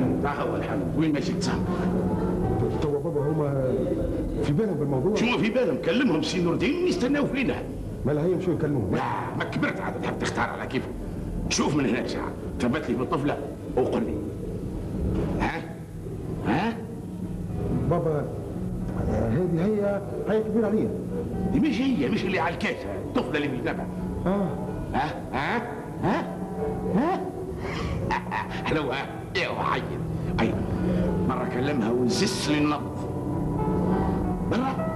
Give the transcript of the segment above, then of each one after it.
الحمد هو الحمد. وين مشيت صاحبي؟ توا بابا هما في بالهم بالموضوع. شنو في بالهم؟ كلمهم سي نور الدين يستناو فينا. مالها هي مشيو يكلموهم. لا ما كبرت عاد تحب تختار على كيفك. شوف من هناك ساعة ثبت لي بالطفلة وقل لي. ها؟ بابا هذه هي كبيرة عليا. دي مش اللي على الكاس، الطفلة اللي في الجبل. ها؟ حلوة. ايوه عيل. اي مرة كلمها ونزس لي النبض. برا.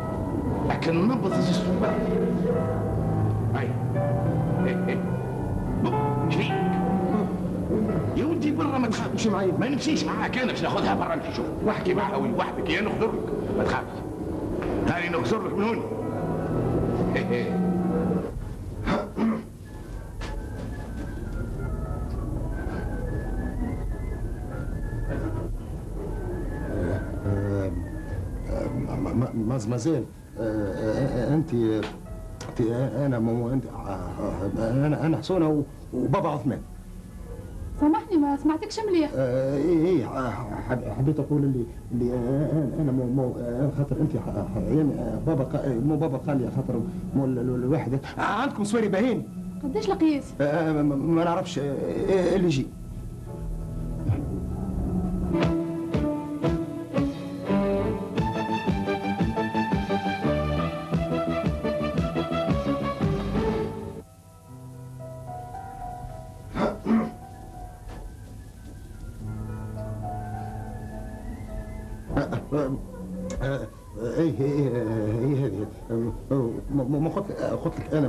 لكن النبض زس برا. اي. شفيك؟ يا ولدي برا ما تخافش. مشي معايا. ما نمشيش معاك انا باش ناخذها برا انت شوف. واحكي معها وحدك يا نغدر لك. ما تخافش. هاني نغزر لك من هون. مازال انت انا حسونه وبابا عثمان. سامحني ما سمعتكش مليح. ايه حبيت اقول اللي انا مو خاطر انت يعني بابا قال لي خاطر الواحد عندكم سواري باهين. قداش القياس؟ ما نعرفش اللي يجي. هي هذه ما قلت لك انا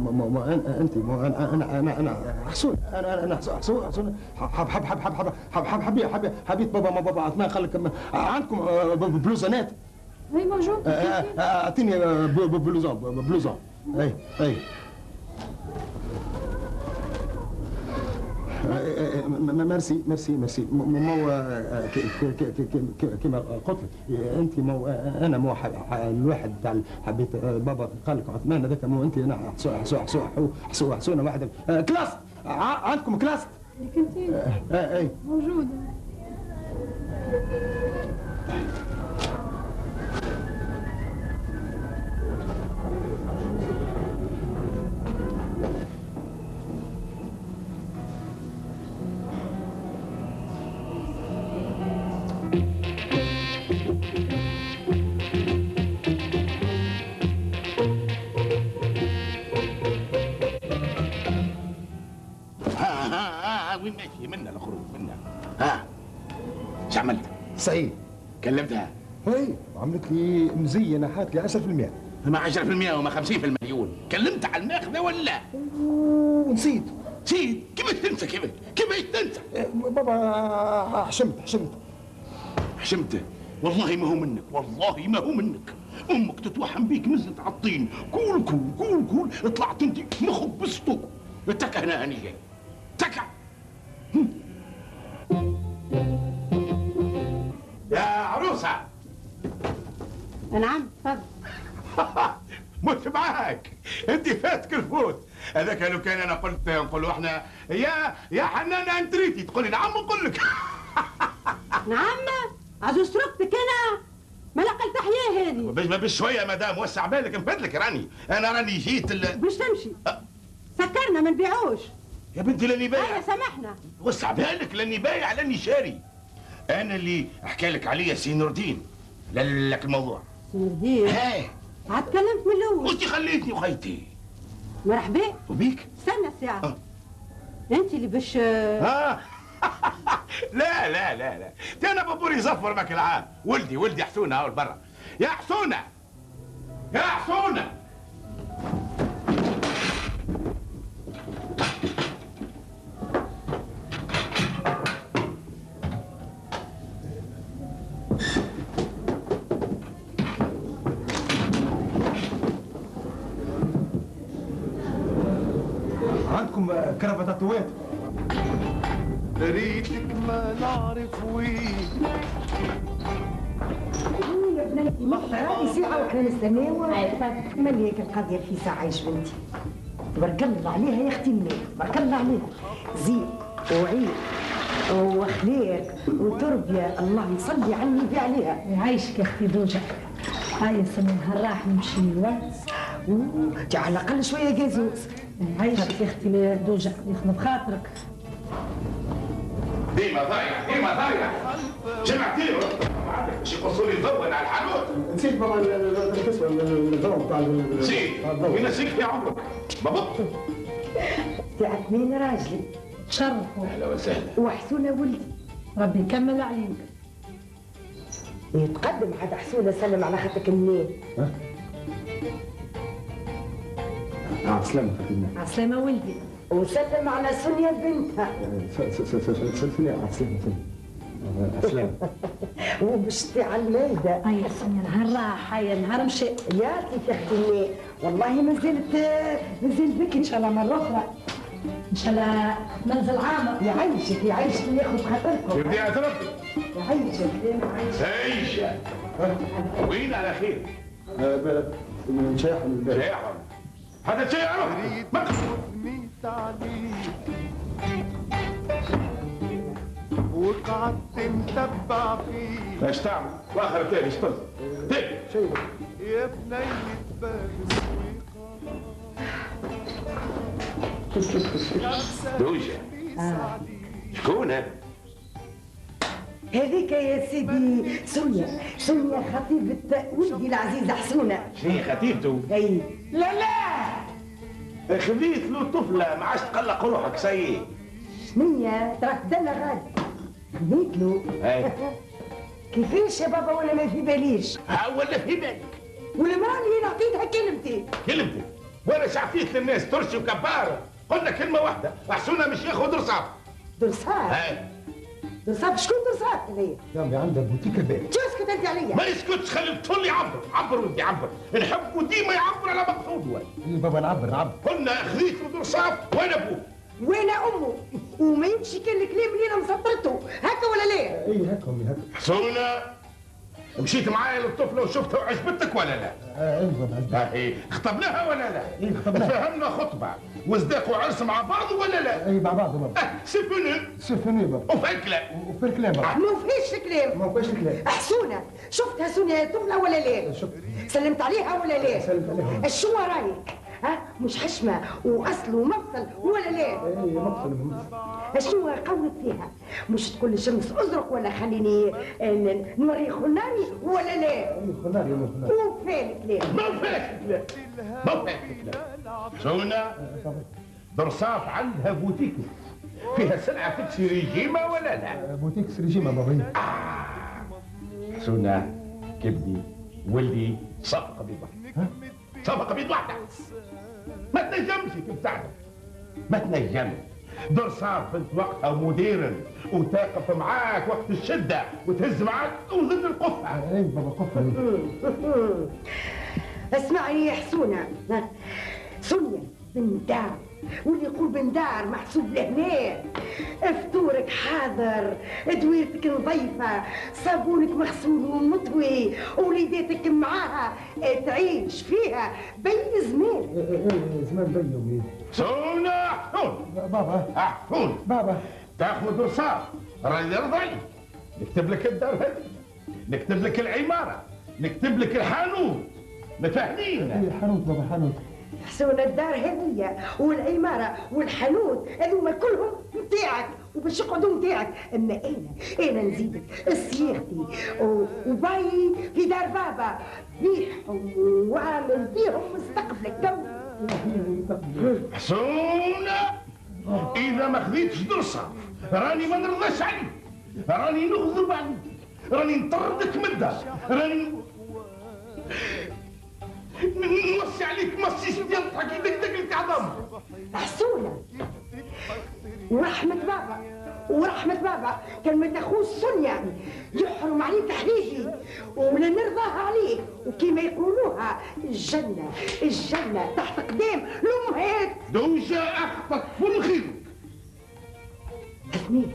انت انا حسون انا حسون حبيت بابا عثمان قال لك عندكم بلوزانات. هي موجود. اعطيني بلوزون اي ميرسي مو كما قلت لك انت مو انا مو الواحد تاع حبيت بابا قال لك عثمان هذاك مو انت انا حسونه واحد كلاس عندكم كلاس لكن انت اي موجود. وين ماشي منا الخروج منا. ها ايش عملت؟ سعيد كلمتها؟ هي عملت لي مزينه حات لي 10%. ما 10% وما 50% يقول. كلمتها على الماخذه ولا؟ ونسيت. نسيت؟ كيفاش تنسى كيفاش تنسى؟ بابا حشمت. والله ما هو منك امك تتوحم بيك نزلت على الطين كول طلعت انت مخك بسطوك. اتكى هنا هني جاي تكع. يا عروسة. نعم تفضل. مش معاك انت فاتك الفوت. هذاك لو كان انا قلت نقولوا احنا يا حنانه انت ريتي تقول لي نعم نقول لك. نعم عزوز تركتك انا ما لقيت تحياه هذه. بشويه مدام وسع بالك نفدلك راني جيت باش تمشي. سكرنا ما نبيعوش يا بنتي لاني بايع. هيا سامحنا. وسع بالك لاني بايع لاني شاري. انا اللي احكي لك عليا سي نور الدين لك الموضوع. سي نور الدين؟ عاد تكلمت من الاول. وانت خليتني وخيتي. مرحبا. وبيك؟ استنى ساعة. انت اللي باش لا انا بابوري زفر ماك العام. ولدي حسونه هاو برا. يا حسونه عندكم كرافتاتوات؟ ريتك ما نعرف وين. يا بناتي مقطع ساعة وحنا نستناو. مالي هيك القضية في ساعة يا بنتي. تبارك الله عليها يا اختي منيح، تبارك الله عليها. زين وعيد واخلاق وتربيه، اللهم صل على النبي عليها. يعيشك يا اختي دوجة. هاي سمي نهار راح نمشي على الاقل شويه جازوز. يعيشك يا اختي دوجة، يخدم بخاطرك. ديما ضايع جمعتيه عندك باش يقصوا لي الضوء على الحانوت. نسيت بابا الكسوه الضوء بتاع نسيت وين نسيت في عمرك بابا. تاعك مين راجلي؟ تشرفوا. اهلا وسهلا. وحسونه ولدي. ربي يكمل عليك. يتقدم حد حسونه، سلم على خطك منين؟ سلامة عسلامة ولدي. وسلم على سونيا بنتها. سلامة سلامة وبشتي على المايدة. هاي سمي نهار راح، هاي نهار مشي. يا كيف يخدمني، والله ما زلت بكري. ان شاء الله مرة أخرى. ان شاء الله منزل عامر. يعيشك ياخذ خاطركم. يرضي على ربي. يعيشك عيشة وين على خير؟ شايح من الباب. شايح هذا شيء اروح ميت عليك وقعدت متبع فيك ايش تعمل؟ واخر تاني ايش طز؟ تاني شيء يا بنية باب السويقة. دوجة شكون هذا؟ هذيك يا سيدي سونيا خطيبة ولدي العزيزة حسونة. شنو خطيبته؟ اي لا خذيت له طفلة ما عادش تقلق روحك سي. شنيا تراك دلة غادي خذيت له. اي كيفاش يا بابا ولا ما في باليش؟ ها ولا في بالك؟ والمرأة اللي انا عطيتها كلمتي وانا شعفيت للناس ترشي وكبار. قلنا كلمة واحدة حسونة مش ياخذ رصاف. درصاف؟ اي درصاف شكون درصاف هذايا؟ يامي عندها بوتيك الباب. شو اسكت انت عليا؟ ما يسكتش خلي الطفل يعبر ودي يعبر. نحبه ديما يعبر على مقصوده. بابا نعبر. قلنا خذيت له درصاف وانا ابوه. وين امه؟ وما يمشي كان الكلام اللي انا مسطرته هكا ولا لا؟ اي هكا امي هكا. حسونة مشيت معايا للطفلة وشفتها وعجبتك ولا لا؟ اي بابا. ايه خطبناها ولا لا؟ ايه خطبناها. فهمنا خطبة وصداق وعرس مع بعض ولا لا؟ اي مع بعض بابا. سيفوني سيفوني بابا. وفي الكلام. وفي الكلام بابا. ما فيش كلام. ما فيش الكلام. حسونة شفتها سونيا طفلة ولا لا؟ شفت. سلمت عليها ولا لا؟ سلمت عليها. شو رايك؟ ها مش حشمة واصل ومفصل ولا لا؟ اي مقصد. شنو قولك فيها؟ مش تقول الشمس ازرق ولا خليني نوري خناني ولا لا؟ خناري وفين الكلام؟ ما فيك الكلام. ما فيك الكلام. حسونة درصاف عندها بوتيك فيها سلعة تكسي ريجيمة ولا لا؟ بوتيك ريجيما بابا. حسونة كبدي ولدي صفقة بيض واحدة. صفقة بيض واحدة. ما تنجمش كيف تعرف. ما تنجمش. درصاف بنت وقتها ومدير وتقف معاك وقت الشدة وتهز معاك وضد القفة. اي بابا قفة. اسمعي يا حسونة، سونيا بن دار واللي يقول بن دار محسوب لهنا. فطورك حاضر، دويرتك نظيفة، صابونك مغسول ومطوي، وليداتك معاها تعيش فيها بي زمان. زمان بي امي. حسونة حسون بابا. حسون بابا. تاخذ رصاص راني رضي نكتب لك الدار هذه، نكتب لك العمارة، نكتب لك الحانوت. متفاهمين؟ اي حانوت بابا حانوت. حسونة الدار هذية والعمارة والحانوت هذوما كلهم نتاعك وباش يقعدوا نتاعك. اما انا نزيدك سيارتي وباي في دار بابا بيعهم وعامل بيهم مستقبلك تو. حسونة إذا ما خذيتش درصة راني ما نرضاش عليك، راني نغضب عليك، راني نطردك من الدار، راني نوصي عليك مصيص ديال الضحك يدقدق لك عظام. حسونة ورحمة بابا كلمة أخوه سونيا يحرم عليك حبيبي ولا نرضاها عليك، وكما يقولوها الجنة تحت قدام الأمهات. دوجة أخطط فل خيرك. أثنين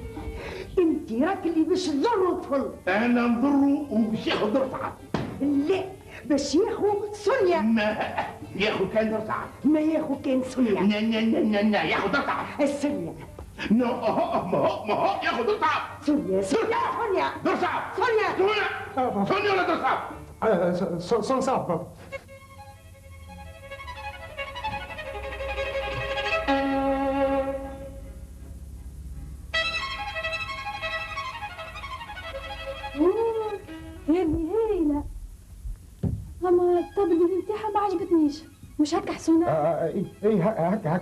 أنت راك اللي باش تضر الطفل. أنا نضره وباش ياخذ رفعة. لا باش ياخو سونيا. ما ياخذ كان رفعة. ما ياخو كان سونيا. نا ياخذ رفعة. السونيا ما هو ياخذ درصعب. سونيا سونيا درصعب. سونيا ولا درصعب؟ صون صعب بابا. هذه هايلة. اما الطابلة نتاعها ما عجبتنيش. مش هكا حسونة؟ اي هكا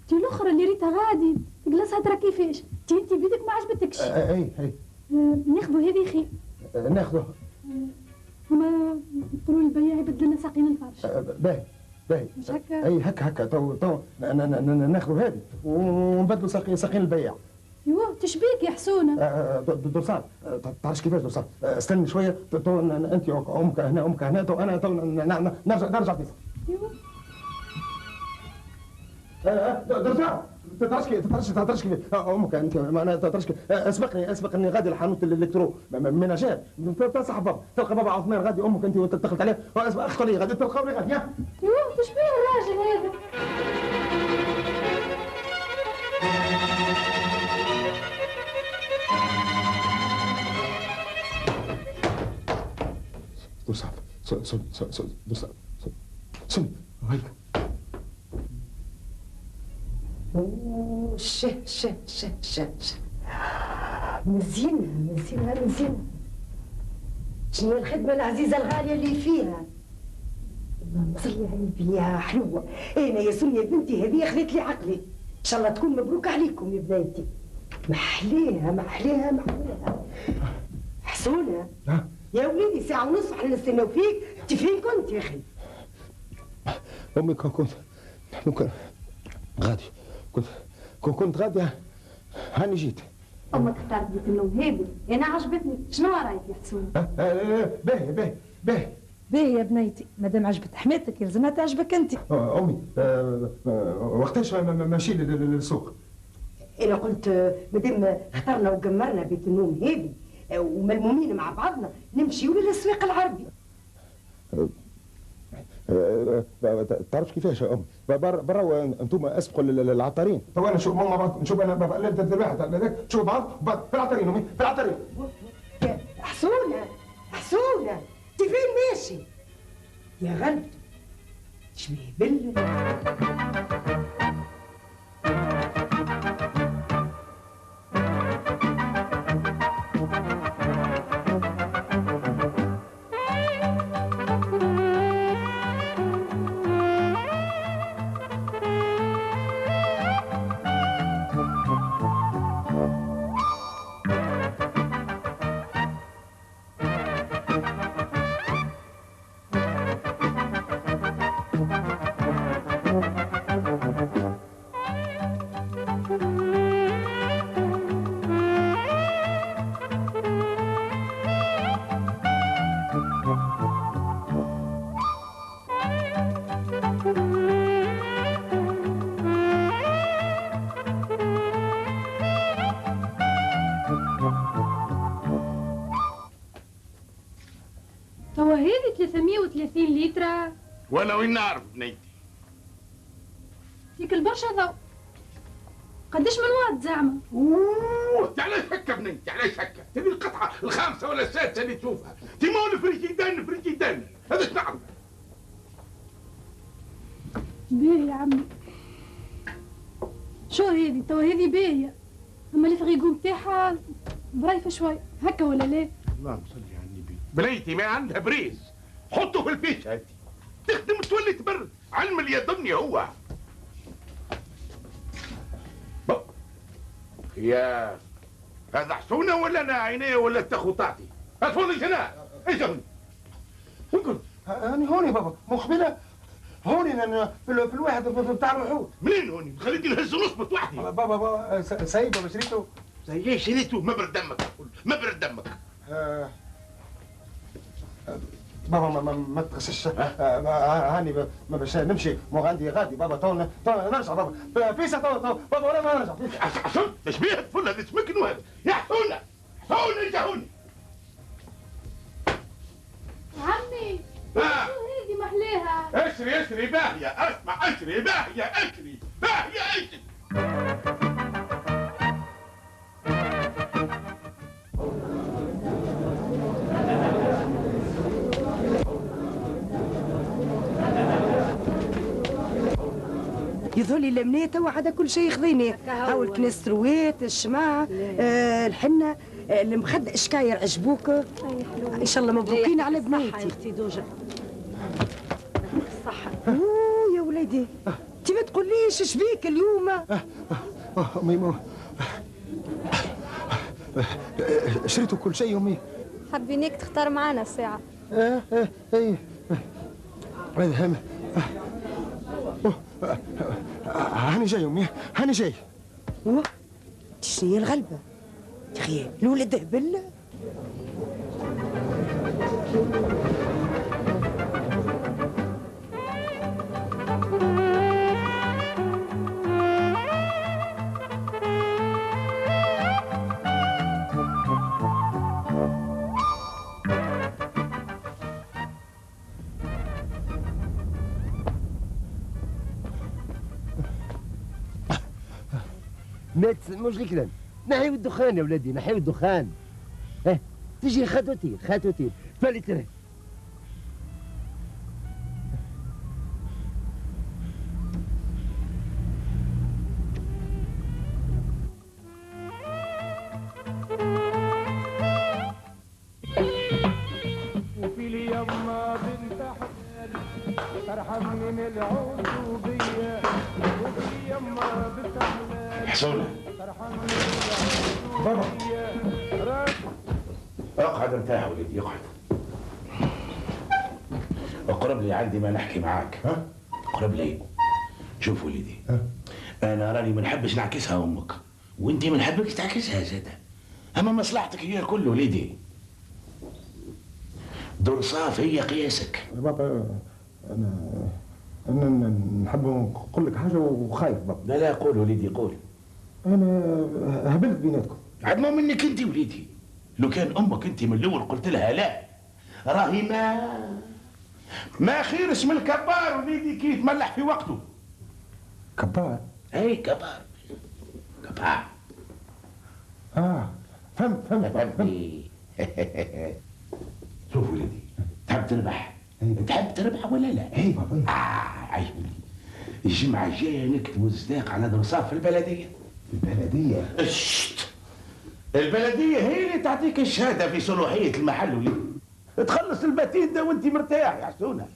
تي الاخرى اللي ريتها غادي تجلسها ترى كيفاش؟ انت بيدك ما عجبتكش. اي ناخذوا هذه خير. ناخذه. اما نقولوا للبياع يبدل لنا ساقين الفرش. باهي مش هكا؟ اي هكا تو ناخذوا هذه ونبدلوا ساقين البياع. ايوا تشبيك يا حسونة؟ درصان تعرفش كيفاش درصان؟ استني شويه انت امك هنا تو انا تو نرجع فيك. ايوا درصان تعرفش كيف امك انت انا تعرفش اسبقني غادي لحانوت الالكترو مناجات تصح بابا تلقى بابا عثمان غادي امك انت وتدخلت عليه اخطر لي غادي تلقاوني غادي. ايوا تشبيه الراجل هذا؟ درصان درصان هيك. شه مزينة شنو الخدمة العزيزة الغالية اللي فيها. اللهم صل على النبي يا حلوة. انا يا سونيا بنتي هذه خذت لي عقلي. ان شاء الله تكون مبروك عليكم يا بناتي. محليها حسونة يا وليدي ساعة ونص احنا نستناو فيك. انت فين كنت يا اخي؟ امي كنت غادي كنت غادي هاني جيت. امك اختارت بيت النوم هذه انا عجبتني. شنو رايك يا حسونة؟ باهي باهي يا بنيتي، مادام عجبت حماتك يلزمها تعجبك انت. امي وقتاش ماشي للسوق؟ انا قلت مادام اخترنا وقمرنا بيت النوم هذه وملمومين مع بعضنا نمشيو للسوق العربي. تعرفش كيفاش يا امي؟ برا انتم اسبقوا للعطارين. تو انا نشوف ماما نشوف انا الواحد هذاك نشوف بعض في العطارين امي في العطارين. حسونة انت فين ماشي؟ يا غلب تشبيه بالله. توا هذه 330 لتر. وانا وين نعرف بنيتي؟ فيك البرشا ضو. قداش من وقت زعما؟ علاش هكا بنيتي علاش هكا؟ تبي القطعه الخامسه ولا السادسه اللي تشوفها؟ تيمون فريجيدان هذا نعرف. باهي يا عمي. شو هذه؟ توا هذه باهيه اما الفريغو نتاعها ضريفه شوي هكا ولا لا؟ اللهم صل على النبي. بنيتي ما عندها بريز حطه في البيش هاتي تخدم تولي تبرد علم اللي يضني هو. يا هذا حسونة ولا انا عينيه ولا التخو طاعتي؟ اتفضل هنا ايش هوني؟ وين انا هوني بابا مو قبيله هوني انا في الواحد بتاع الوحود. منين هوني؟ خليتني نهز نصبط وحدي. بابا سايب بابا شريته. زي ايش شريته؟ مبرد دمك مبرد دمك. بابا ما تغشش هاني ما باش نمشي مو عندي غادي بابا تو نرجع بابا فيسا تو بابا ولا ما نرجع. حسون تشبيه الفل هذا اسمك هذا يا حسونة جاوني عمي هذه محلاها. اشري باهية اسمع اشري باهية اشري يظهر لي المنية توا عدا كل شيء خذيني. هاو الكنيس رويت الشماعة الحنة المخد اشكاير عجبوك؟ ان شاء الله مبروكين على بنيتي. اختي دوجة صح. اوه يا وليدي انت ما تقوليش ايش بيك اليوم؟ امي شريتوا كل شيء امي. حبينيك تختار معانا الساعة. اي هاني جاي امي هاني جاي. شنو هي الغلبة؟ يا اخي الولد هبل. ما تسموش الكلام، نحيو الدخان يا ولادي نحيو الدخان. تجي خاتوتي فالي ترى. وفي اليما بنت حلال ترحمني من العصوبية. وفي اليما بنت حلال حسونة ترحمني من العصوبية. اقعد ارتاح ولدي اقعد. اقرب لي عندي ما نحكي معاك. اقرب لي. شوف ولدي انا راني ما نحبش نعكسها امك وانت ما نحبكش تعكسها زاده. اما مصلحتك هي الكل وليدي. درصاف هي قياسك. بابا انا نحب نقول لك حاجه وخايف بابا. لا قول وليدي قول. انا هبلت بيناتكم. عدمو منك انت وليدي. لو كان امك انت من الاول قلت لها لا راهي ما خير اسم الكبار وليدي كي يتملح في وقته. كبار؟ اي كبار. فهمت. شوف وليدي تحب تربح؟ تحب تربح ولا لا؟ اي بابا. عجبني. الجمعة الجاية نكتبوا صداق على درصاف في البلدية. البلدية؟ البلدية هي اللي تعطيك الشهادة في صلاحية المحل وليدي. تخلص الباتين ده وانت مرتاح يا حسونة.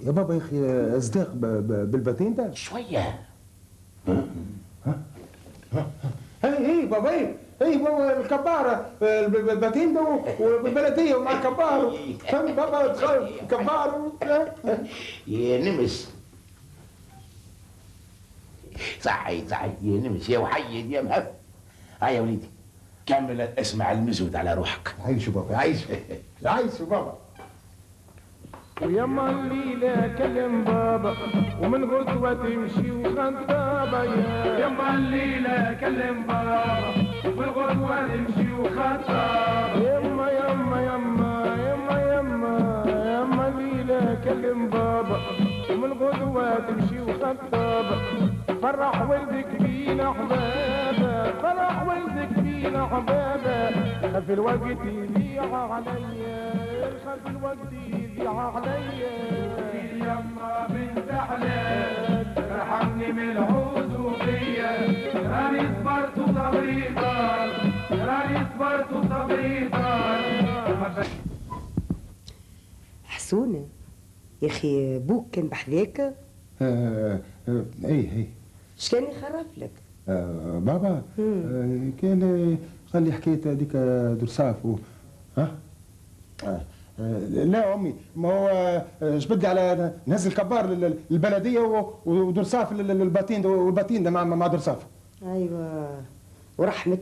يا بابا يا اخي صداق بالباتين ده؟ شوية. اي بابا اي بابا الكبار الباتين ده والبلدية ومع الكبار. فهمت بابا كبار. يا نمس صحي يا نمس يا وحيد يا مهب. هيا وليدي كمل اسمع المزود على روحك. عايشوا بابا عايشوا بابا. ويما الليلة كلم بابا ومن غدوة تمشي وخطابة. يما الليلة كلم بابا ومن غدوة تمشي وخطابة. يما الليلة كلم بابا ومن غدوة تمشي وخطابة. فرح ولدك بينا حبابة فرح ولدك بينا حبابة. خلف الوقت يضيع عليا خلف الوقت يضيع عليا. يما بنت حلال ارحمني من العزوبية. راني صبرت وصبري طال. حسونة يا اخي بوك كان بحذاك؟ اي شكان يخرف لك؟ بابا كان قال لي حكايه هذيك درصاف لا امي ما هو جبد لي على نهز الكبار للبلديه ودرصاف والباتين ده مع درصاف. ايوه ورحمه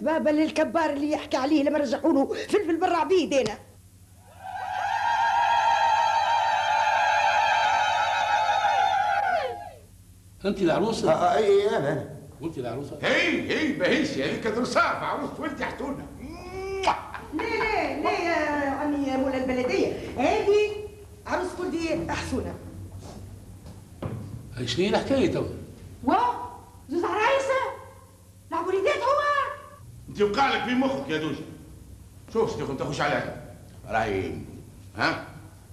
بابا للكبار اللي يحكي عليه لما رجعوا له فلفل بالرعبيد. هنا انت العروسه؟ اي انا وانت العروسه؟ هي ماهيش هذيك درصاف عروسة ولدي حتونة. لا يا عمي يا مولا البلديه هذه عروس ولدي حسونه. شنو هي الحكايه توا؟ زوز عرايسه لعبوا وليدات هو. انت وقعلك في مخك يا دوجة. شوف شنو تخش عليك راهي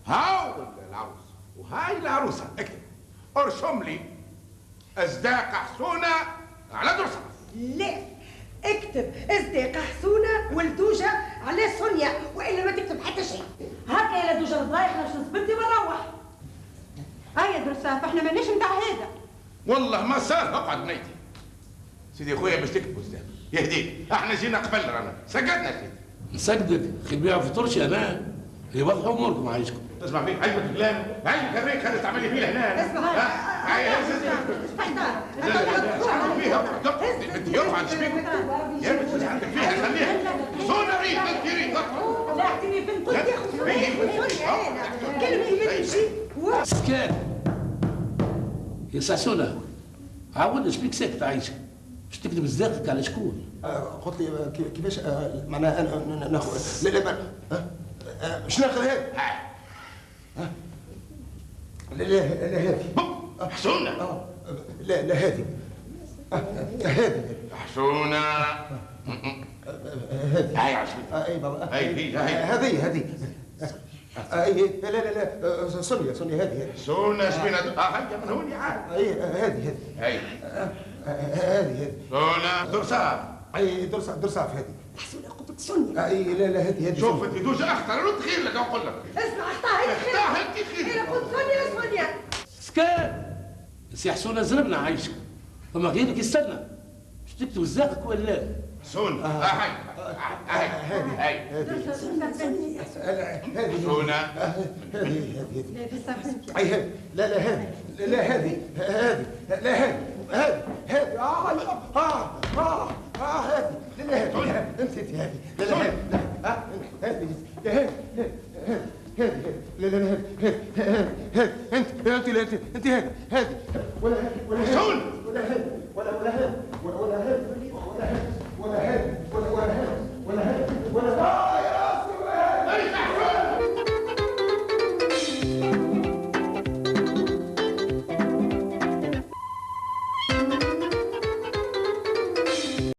هاو العروس وهاي العروسه اكتب ارسم لي ازداق حسونه على درسها. لا، اكتب ازداق حسونه والدوجه على سونيا، والا ما تكتب حتى شيء. هكا يا لدوجة الضايح باش نثبتي ونروح. هيا درساف احنا ماناش نتاع هذا. والله ما صار. اقعد بنيتي. سيدي خويا باش تكتبوا ازداق يهديك، احنا جينا قبل رانا سقطنا سيدي. نسقدك خي بيع فطرش انا يوضحوا اموركم عايشكم. اسمع فيه عجبك الكلام؟ عجبك الريق خلي تعملي فيه هنا. اسمع بدي يقعد شبيك يا بنت عندك فيها خليها صونا ريق تذكيري. لا اعطيني بنت قلت يا اخو كلمتي ما تمشي. سكات يا ساسونا، عاود شبيك ساكت عايشك؟ باش تكتب صداقك على شكون؟ قلت لي كيفاش معناها انا ناخذ لا لا باش ناخذ هذا. لا لا لا هذه حسونه. لا لا هذه هذه حسونه. هذه هاي عشان اي بابا هاي هذه اي لا لا لا سونيا هذه حسونه شبينا هيا من هوني عاد. اي هذه هاي هذه حسونه درساف. اي درساف هذه. حسونه قلت سونيا. اي لا لا هذه شوف انت دوجه اختار رد خير لك اقول لك. اسمع اختار انت خير. انا قلت سونيا. سكات سي حسونه زربنا عايشك، فما غيرك يستنى باش تكتب صداقك ولا لا؟ حسونه هاي حسونه. هذه اي هذه لا لا هذه لا هذه لا هذه هذه هذه هذه لا لا هذه نسيت هذه لا لا